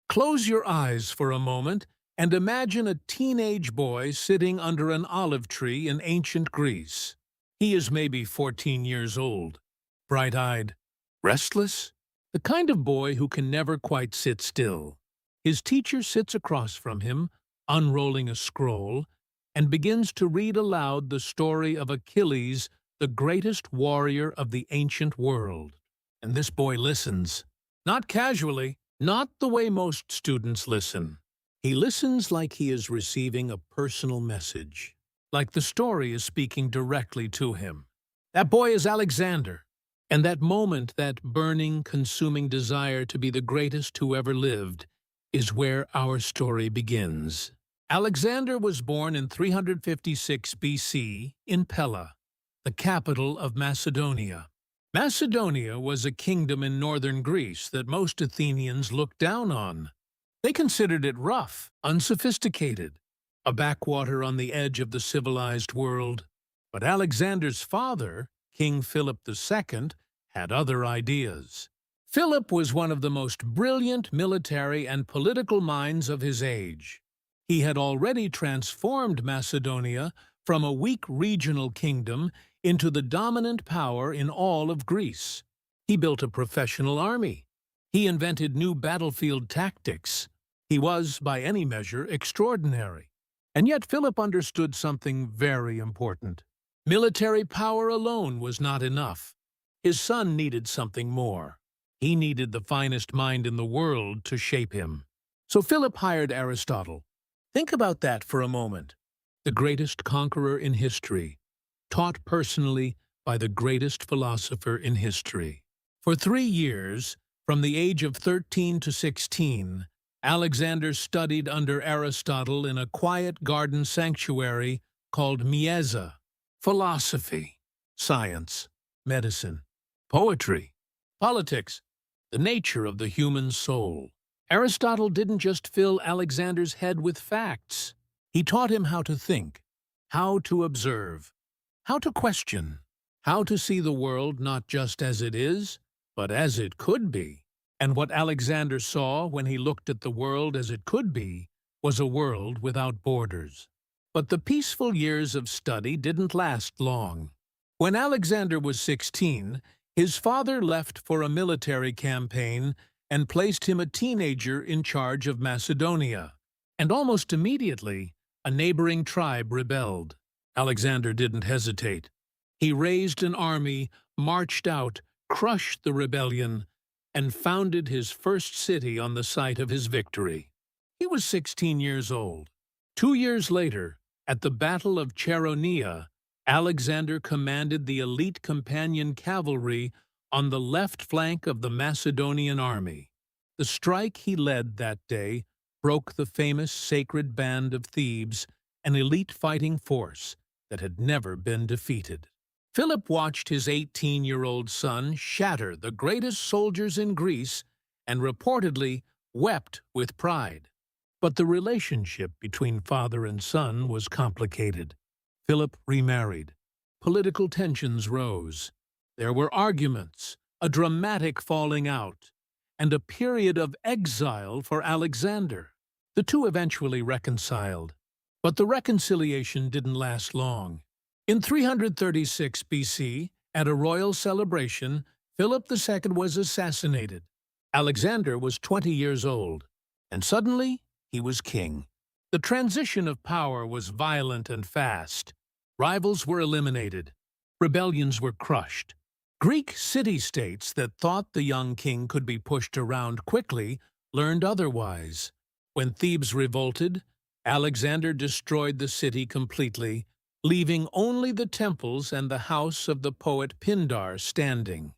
Close your eyes for a moment and imagine a teenage boy sitting under an olive tree in ancient Greece. He is maybe 14 years old, bright-eyed, restless, the kind of boy who can never quite sit still. His teacher sits across from him, unrolling a scroll, and begins to read aloud the story of Achilles, the greatest warrior of the ancient world. And this boy listens, not casually, not the way most students listen. He listens like he is receiving a personal message, like the story is speaking directly to him. That boy is Alexander, and that moment, that burning, consuming desire to be the greatest who ever lived, is where our story begins. Alexander was born in 356 BC in Pella, the capital of Macedonia. Macedonia was a kingdom in northern Greece that most Athenians looked down on. They considered it rough, unsophisticated, a backwater on the edge of the civilized world. But Alexander's father, King Philip II, had other ideas. Philip was one of the most brilliant military and political minds of his age. He had already transformed Macedonia from a weak regional kingdom into the dominant power in all of Greece. He built a professional army. He invented new battlefield tactics. He was, by any measure, extraordinary. And yet Philip understood something very important. Military power alone was not enough. His son needed something more. He needed the finest mind in the world to shape him. So Philip hired Aristotle. Think about that for a moment. The greatest conqueror in history, taught personally by the greatest philosopher in history. For 3 years, from the age of 13 to 16, Alexander studied under Aristotle in a quiet garden sanctuary called Mieza. Philosophy, science, medicine, poetry, politics, the nature of the human soul. Aristotle didn't just fill Alexander's head with facts. He taught him how to think, how to observe, how to question, how to see the world not just as it is, but as it could be. And what Alexander saw when he looked at the world as it could be was a world without borders. But the peaceful years of study didn't last long. When Alexander was 16, his father left for a military campaign and placed him a teenager in charge of Macedonia. And almost immediately, a neighboring tribe rebelled. Alexander didn't hesitate. He raised an army, marched out, crushed the rebellion, and founded his first city on the site of his victory. He was 16 years old. 2 years later, at the Battle of Chaeronea, Alexander commanded the elite companion cavalry on the left flank of the Macedonian army. The strike he led that day broke the famous sacred band of Thebes, an elite fighting force that had never been defeated. Philip watched his 18-year-old son shatter the greatest soldiers in Greece and reportedly wept with pride. But the relationship between father and son was complicated. Philip remarried. Political tensions rose. There were arguments, a dramatic falling out, and a period of exile for Alexander. The two eventually reconciled, but the reconciliation didn't last long. In 336 BC, at a royal celebration, Philip II was assassinated. Alexander was 20 years old, and suddenly he was king. The transition of power was violent and fast. Rivals were eliminated. Rebellions were crushed. Greek city-states that thought the young king could be pushed around quickly learned otherwise. When Thebes revolted, Alexander destroyed the city completely, leaving only the temples and the house of the poet Pindar standing.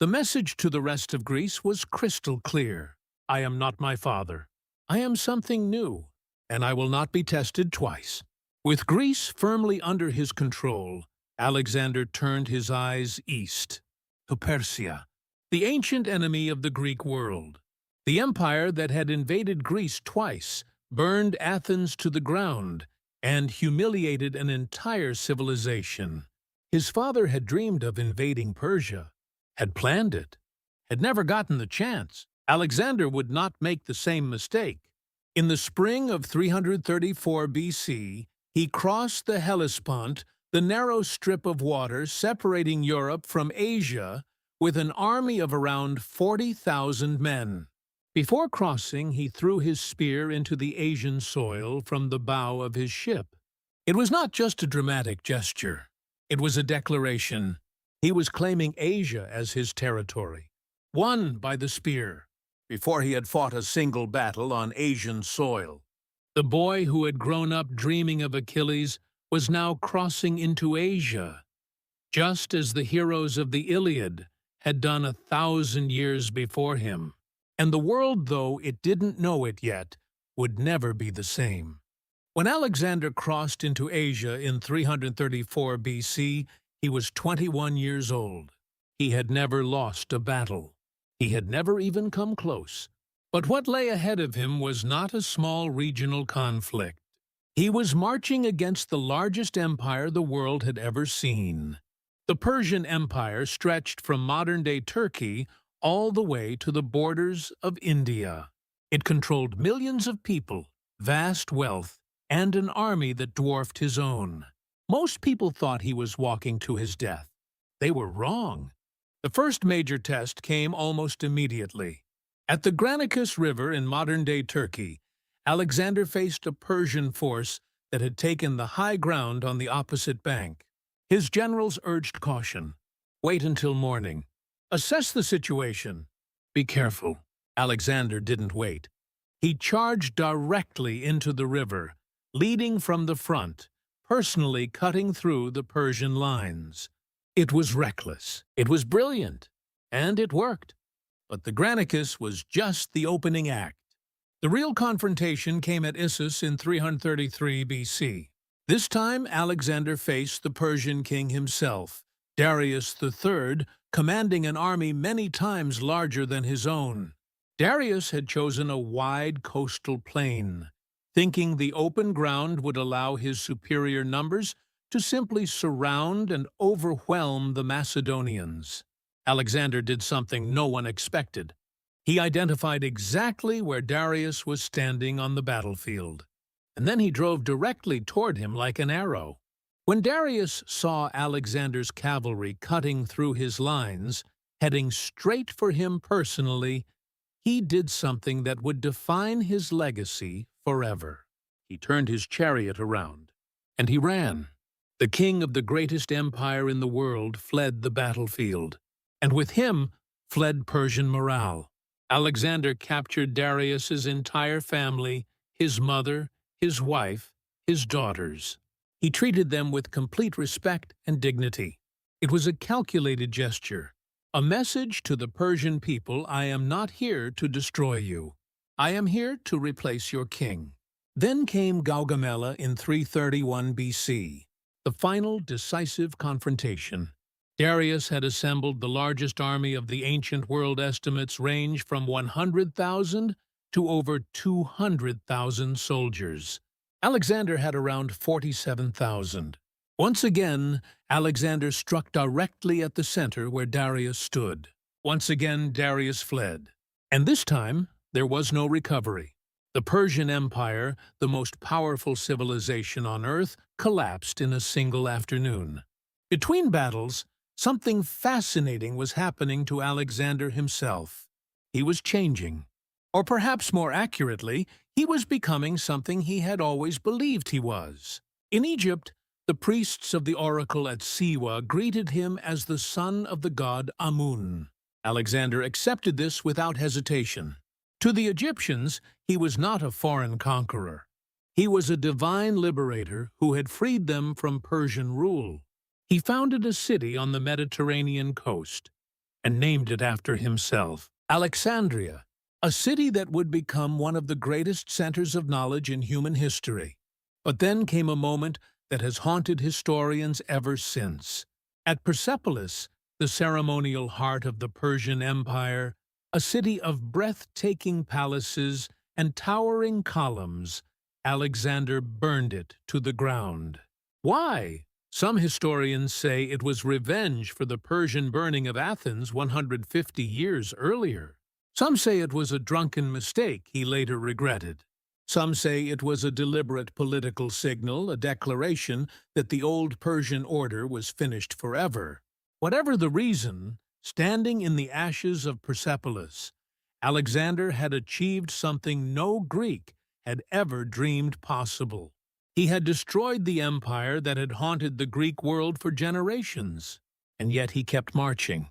The message to the rest of Greece was crystal clear. I am not my father. I am something new, and I will not be tested twice. With Greece firmly under his control, Alexander turned his eyes east, to Persia, the ancient enemy of the Greek world. The empire that had invaded Greece twice, burned Athens to the ground, and humiliated an entire civilization. His father had dreamed of invading Persia, had planned it, had never gotten the chance. Alexander would not make the same mistake. In the spring of 334 BC, he crossed the Hellespont, the narrow strip of water separating Europe from Asia, with an army of around 40,000 men. Before crossing, he threw his spear into the Asian soil from the bow of his ship. It was not just a dramatic gesture. It was a declaration. He was claiming Asia as his territory, won by the spear, before he had fought a single battle on Asian soil. The boy who had grown up dreaming of Achilles was now crossing into Asia, just as the heroes of the Iliad had done 1,000 years before him. And the world, though it didn't know it yet, would never be the same. When Alexander crossed into Asia in 334 BC, he was 21 years old. He had never lost a battle. He had never even come close. But what lay ahead of him was not a small regional conflict. He was marching against the largest empire the world had ever seen. The Persian Empire stretched from modern-day Turkey all the way to the borders of India. It controlled millions of people, vast wealth, and an army that dwarfed his own. Most people thought he was walking to his death. They were wrong. The first major test came almost immediately. At the Granicus River in modern-day Turkey, Alexander faced a Persian force that had taken the high ground on the opposite bank. His generals urged caution. Wait until morning. Assess the situation. Be careful. Alexander didn't wait. He charged directly into the river, leading from the front, personally cutting through the Persian lines. It was reckless, it was brilliant, and it worked. But the Granicus was just the opening act. The real confrontation came at Issus in 333 BC. This time, Alexander faced the Persian king himself, Darius III, commanding an army many times larger than his own. Darius had chosen a wide coastal plain, thinking the open ground would allow his superior numbers to simply surround and overwhelm the Macedonians. Alexander did something no one expected. He identified exactly where Darius was standing on the battlefield, and then he drove directly toward him like an arrow. When Darius saw Alexander's cavalry cutting through his lines, heading straight for him personally, he did something that would define his legacy forever. He turned his chariot around, and he ran. The king of the greatest empire in the world fled the battlefield, and with him fled Persian morale. Alexander captured Darius's entire family, his mother, his wife, his daughters. He treated them with complete respect and dignity. It was a calculated gesture, a message to the Persian people: I am not here to destroy you. I am here to replace your king. Then came Gaugamela in 331 BC, the final decisive confrontation. Darius had assembled the largest army of the ancient world. Estimates range from 100,000 to over 200,000 soldiers. Alexander had around 47,000. Once again, Alexander struck directly at the center where Darius stood. Once again, Darius fled. And this time, there was no recovery. The Persian Empire, the most powerful civilization on Earth, collapsed in a single afternoon. Between battles, something fascinating was happening to Alexander himself. He was changing. Or perhaps more accurately, he was becoming something he had always believed he was. In Egypt, the priests of the oracle at Siwa greeted him as the son of the god Amun. Alexander accepted this without hesitation. To the Egyptians, he was not a foreign conqueror. He was a divine liberator who had freed them from Persian rule. He founded a city on the Mediterranean coast and named it after himself, Alexandria, a city that would become one of the greatest centers of knowledge in human history. But then came a moment that has haunted historians ever since. At Persepolis, the ceremonial heart of the Persian Empire, a city of breathtaking palaces and towering columns, Alexander burned it to the ground. Why? Some historians say it was revenge for the Persian burning of Athens 150 years earlier. Some say it was a drunken mistake he later regretted. Some say it was a deliberate political signal, a declaration that the old Persian order was finished forever. Whatever the reason, standing in the ashes of Persepolis, Alexander had achieved something no Greek had ever dreamed possible. He had destroyed the empire that had haunted the Greek world for generations, and yet he kept marching.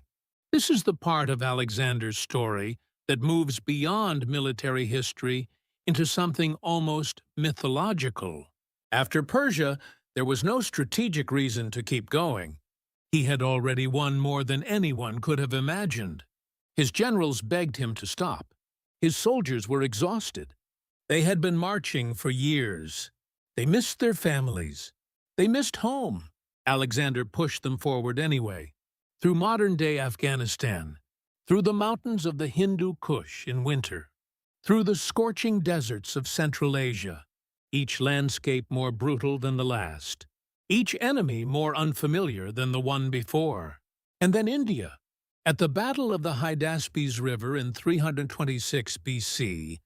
This is the part of Alexander's story that moves beyond military history into something almost mythological. After Persia, there was no strategic reason to keep going. He had already won more than anyone could have imagined. His generals begged him to stop. His soldiers were exhausted. They had been marching for years. They missed their families. They missed home. Alexander pushed them forward anyway, through modern-day Afghanistan, through the mountains of the Hindu Kush in winter, through the scorching deserts of Central Asia, each landscape more brutal than the last, each enemy more unfamiliar than the one before. And then India. At the Battle of the Hydaspes River in 326 BC,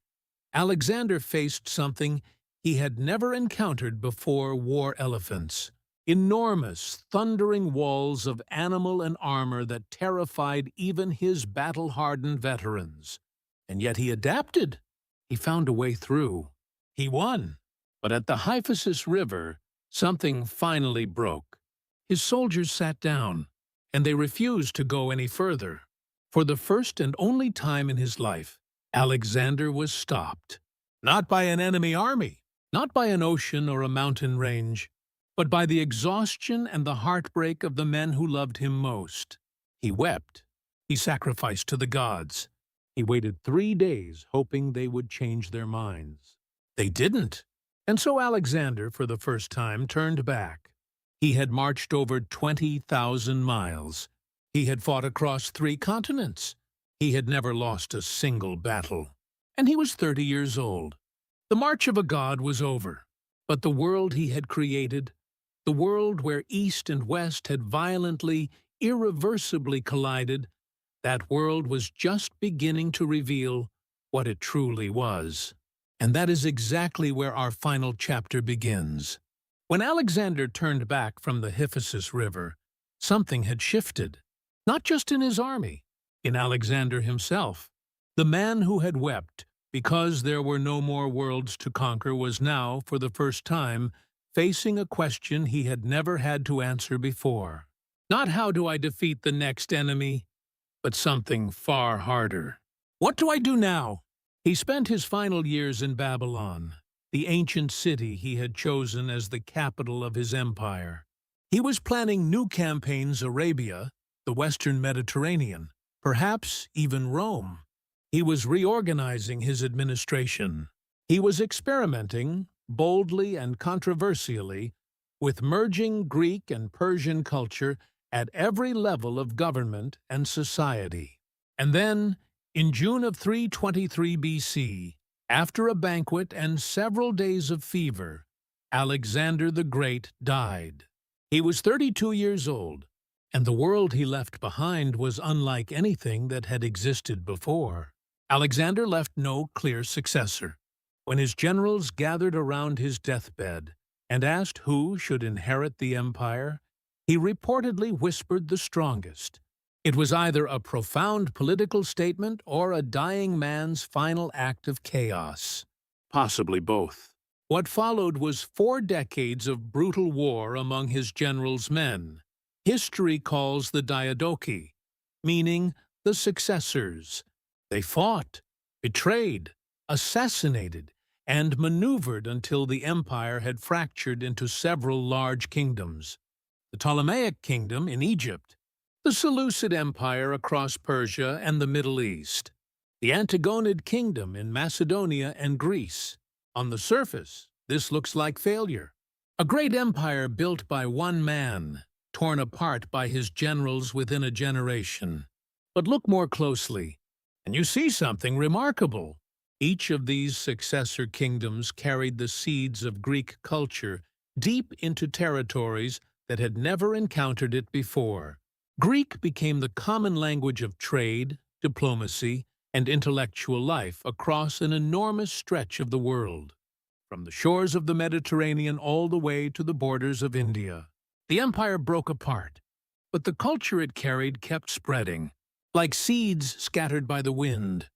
Alexander faced something he had never encountered before: war elephants. Enormous, thundering walls of animal and armor that terrified even his battle-hardened veterans. And yet he adapted. He found a way through. He won. But at the Hyphasis River, something finally broke. His soldiers sat down, and they refused to go any further. For the first and only time in his life, Alexander was stopped. Not by an enemy army, not by an ocean or a mountain range, but by the exhaustion and the heartbreak of the men who loved him most. He wept. He sacrificed to the gods. He waited 3 days, hoping they would change their minds. They didn't. And so Alexander, for the first time, turned back. He had marched over 20,000 miles. He had fought across 3 continents. He had never lost a single battle. And he was 30 years old. The march of a god was over. But the world he had created, the world where East and West had violently, irreversibly collided, that world was just beginning to reveal what it truly was. And that is exactly where our final chapter begins. When Alexander turned back from the Hyphasis River, something had shifted. Not just in his army, in Alexander himself. The man who had wept because there were no more worlds to conquer was now, for the first time, facing a question he had never had to answer before. Not how do I defeat the next enemy, but something far harder. What do I do now? He spent his final years in Babylon, the ancient city he had chosen as the capital of his empire. He was planning new campaigns: Arabia, the Western Mediterranean, perhaps even Rome. He was reorganizing his administration. He was experimenting, boldly and controversially, with merging Greek and Persian culture at every level of government and society. And then, in June of 323 BC, after a banquet and several days of fever, Alexander the Great died. He was 32 years old, and the world he left behind was unlike anything that had existed before. Alexander left no clear successor. When his generals gathered around his deathbed and asked who should inherit the empire, he reportedly whispered the strongest. It was either a profound political statement or a dying man's final act of chaos. Possibly both. What followed was 4 decades of brutal war among his generals' men. History calls the Diadochi, meaning the successors. They fought, betrayed, assassinated, and maneuvered until the empire had fractured into several large kingdoms. The Ptolemaic kingdom in Egypt, the Seleucid Empire across Persia and the Middle East, the Antigonid kingdom in Macedonia and Greece. On the surface, this looks like failure. A great empire built by one man, torn apart by his generals within a generation. But look more closely, and you see something remarkable. Each of these successor kingdoms carried the seeds of Greek culture deep into territories that had never encountered it before. Greek became the common language of trade, diplomacy, and intellectual life across an enormous stretch of the world, from the shores of the Mediterranean all the way to the borders of India. The empire broke apart, but the culture it carried kept spreading, like seeds scattered by the wind.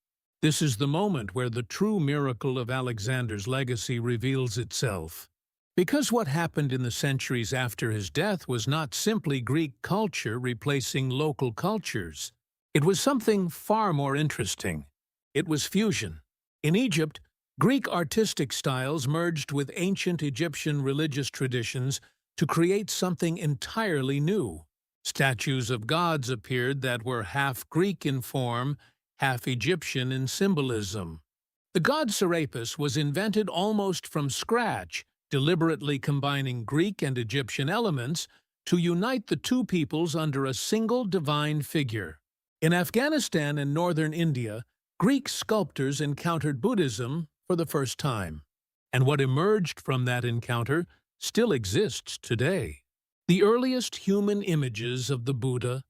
This is the moment where the true miracle of Alexander's legacy reveals itself. Because what happened in the centuries after his death was not simply Greek culture replacing local cultures. It was something far more interesting. It was fusion. In Egypt, Greek artistic styles merged with ancient Egyptian religious traditions to create something entirely new. Statues of gods appeared that were half Greek in form, half Egyptian in symbolism. The god Serapis was invented almost from scratch, deliberately combining Greek and Egyptian elements to unite the two peoples under a single divine figure. In Afghanistan and northern India, Greek sculptors encountered Buddhism for the first time, and what emerged from that encounter still exists today. The earliest human images of the Buddha,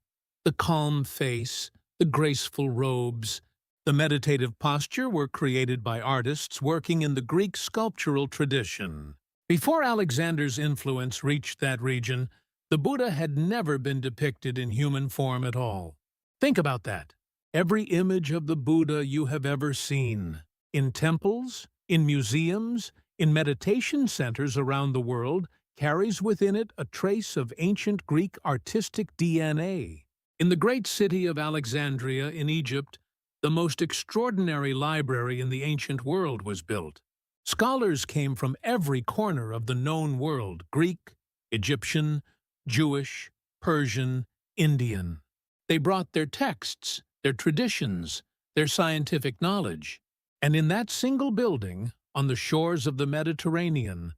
the calm face, the graceful robes, the meditative posture were created by artists working in the Greek sculptural tradition. Before Alexander's influence reached that region, the Buddha had never been depicted in human form at all. Think about that. Every image of the Buddha you have ever seen, in temples, in museums, in meditation centers around the world, carries within it a trace of ancient Greek artistic DNA. In the great city of Alexandria in Egypt, the most extraordinary library in the ancient world was built. Scholars came from every corner of the known world: Greek, Egyptian, Jewish, Persian, Indian. They brought their texts, their traditions, their scientific knowledge. And in that single building, on the shores of the Mediterranean,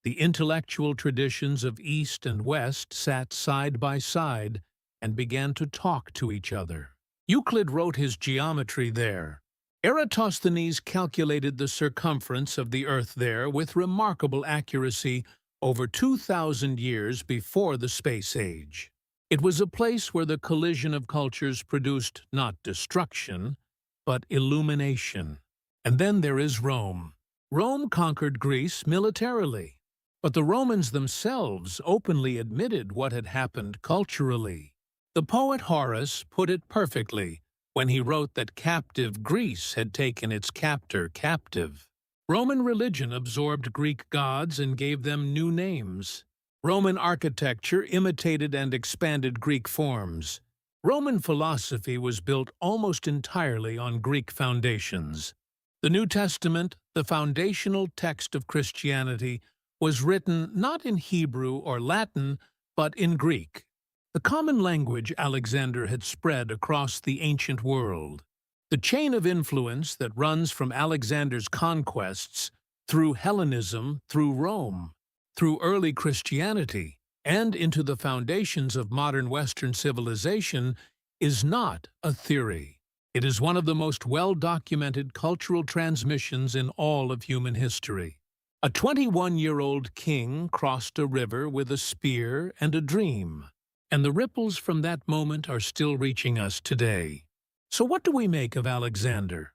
the intellectual traditions of East and West sat side by side and began to talk to each other. Euclid wrote his geometry there. Eratosthenes calculated the circumference of the Earth there with remarkable accuracy over 2,000 years before the space age. It was a place where the collision of cultures produced not destruction, but illumination. And then there is Rome. Rome conquered Greece militarily, but the Romans themselves openly admitted what had happened culturally. The poet Horace put it perfectly when he wrote that captive Greece had taken its captor captive. Roman religion absorbed Greek gods and gave them new names. Roman architecture imitated and expanded Greek forms. Roman philosophy was built almost entirely on Greek foundations. The New Testament, the foundational text of Christianity, was written not in Hebrew or Latin, but in Greek, the common language Alexander had spread across the ancient world. The chain of influence that runs from Alexander's conquests through Hellenism, through Rome, through early Christianity, and into the foundations of modern Western civilization is not a theory. It is one of the most well-documented cultural transmissions in all of human history. A 21-year-old king crossed a river with a spear and a dream, and the ripples from that moment are still reaching us today. So what do we make of Alexander?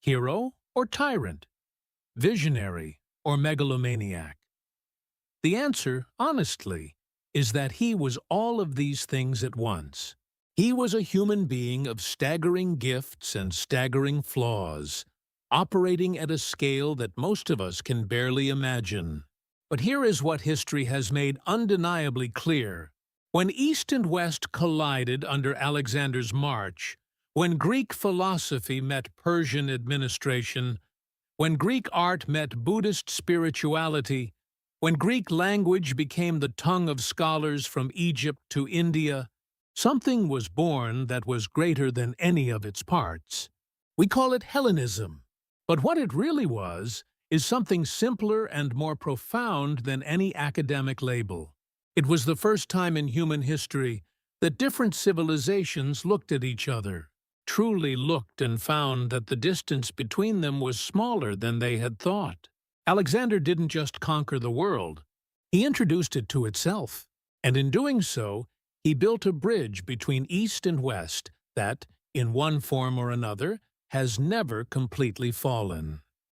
Hero or tyrant? Visionary or megalomaniac? The answer, honestly, is that he was all of these things at once. He was a human being of staggering gifts and staggering flaws, operating at a scale that most of us can barely imagine. But here is what history has made undeniably clear. When East and West collided under Alexander's march, when Greek philosophy met Persian administration, when Greek art met Buddhist spirituality, when Greek language became the tongue of scholars from Egypt to India, something was born that was greater than any of its parts. We call it Hellenism, but what it really was is something simpler and more profound than any academic label. It was the first time in human history that different civilizations looked at each other, truly looked, and found that the distance between them was smaller than they had thought. Alexander didn't just conquer the world, he introduced it to itself, and in doing so, he built a bridge between East and West that, in one form or another, has never completely fallen.